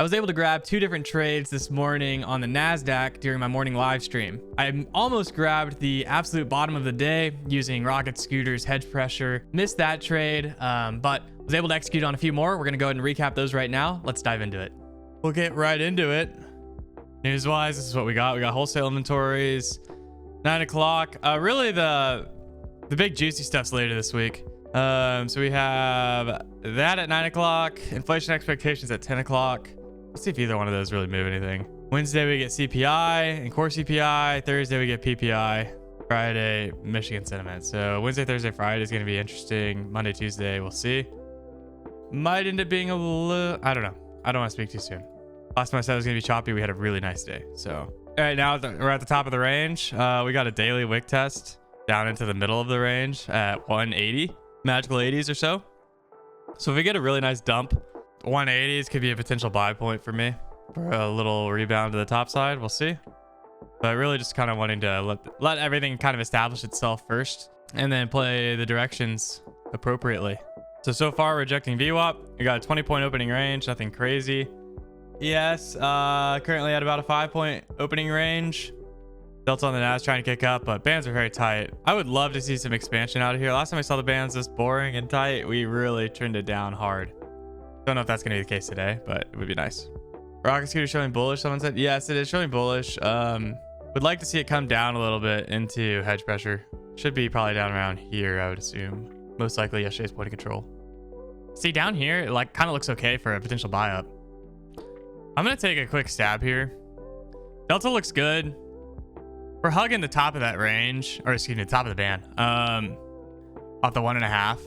I was able to grab 2 different trades this morning on the NASDAQ during my morning live stream. I almost grabbed the absolute bottom of the day using Rocket Scooter's hedge pressure. Missed that trade, but was able to execute on a few more. We're going to go ahead and recap those right now. Let's dive into it. We'll get right into it. News-wise, this is what we got. We got wholesale inventories, 9 o'clock. Really, the big juicy stuff's later this week. So we have that at 9 o'clock. Inflation expectations at 10 o'clock. Let's see if either one of those really move anything. Wednesday, we get CPI and core CPI. Thursday, we get PPI. Friday, Michigan sentiment. So Wednesday, Thursday, Friday is going to be interesting. Monday, Tuesday, we'll see. Might end up being a little, I don't know. I don't want to speak too soon. Last time I said it was going to be choppy. We had a really nice day. So all right, now we're at the top of the range. We got a daily wick test down into the middle of the range at 180, magical 80s or so. So if we get a really nice dump, 180s could be a potential buy point for me for a little rebound to the top side. We'll see. But really just kind of wanting to let everything kind of establish itself first and then play the directions appropriately. So far rejecting VWAP. We got a 20-point opening range, nothing crazy. Yes, currently at about a 5-point opening range. Delta on the NAS trying to kick up, but bands are very tight. I would love to see some expansion out of here. Last time I saw the bands this boring and tight, we really turned it down hard. Don't know if that's going to be the case today, but it would be nice. Rocket Scooter showing bullish, someone said. Yes, it is showing bullish. Would like to see it come down a little bit into hedge pressure. Should be probably down around here, I would assume. Most likely yesterday's point of control. See, down here, it like kind of looks okay for a potential buy up. I'm going to take a quick stab here. Delta looks good. We're hugging the top of that range, or excuse me, the top of the band. Off the 1.5.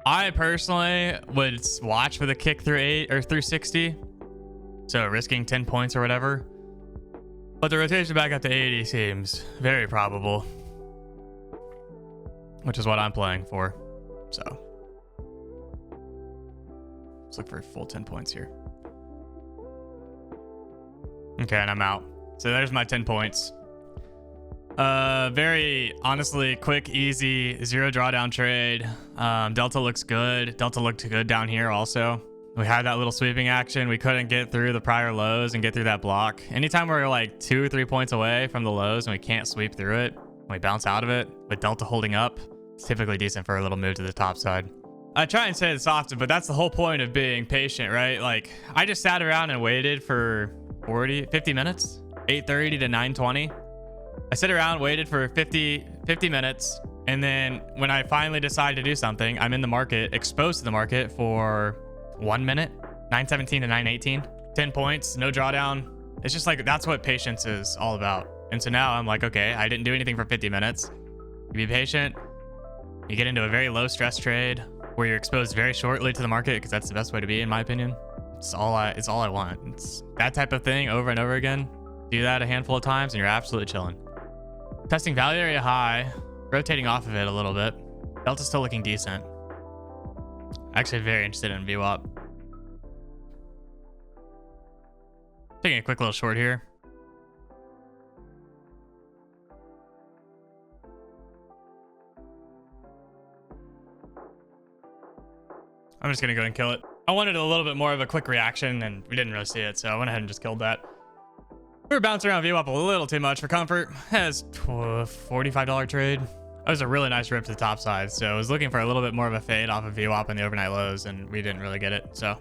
I personally would watch for the kick through 8 or through 60. So risking 10 points or whatever. But the rotation back up to 80 seems very probable. Which is what I'm playing for. So let's look for a full 10 points here. Okay, and I'm out. So there's my 10 points. Very honestly quick, easy, 0 drawdown trade. Delta looks good. Delta looked good down here also. We had that little sweeping action. We couldn't get through the prior lows and get through that block. Anytime we're like 2 or 3 points away from the lows and we can't sweep through it, we bounce out of it with Delta holding up, it's typically decent for a little move to the top side. I try and say this often, but that's the whole point of being patient, right? Like I just sat around and waited for 50 minutes, 8:30 to 9:20. I sit around, waited for 50 minutes, and then when I finally decide to do something, I'm in the market, exposed to the market for 1 minute, 9:17 to 9:18, 10 points, no drawdown. It's just like, that's what patience is all about. And so now I'm like, okay, I didn't do anything for 50 minutes. You be patient. You get into a very low stress trade where you're exposed very shortly to the market, because that's the best way to be, in my opinion. It's all I want. It's that type of thing over and over again. Do that a handful of times and you're absolutely chilling. Testing value area high, rotating off of it a little bit. Delta's still looking decent. Actually very interested in VWAP. Taking a quick little short here. I'm just gonna go and kill it. I wanted a little bit more of a quick reaction and we didn't really see it, so I went ahead and just killed that. We were bouncing around VWAP a little too much for comfort. That's a $45 trade. That was a really nice rip to the top side, so I was looking for a little bit more of a fade off of VWAP in the overnight lows and we didn't really get it, so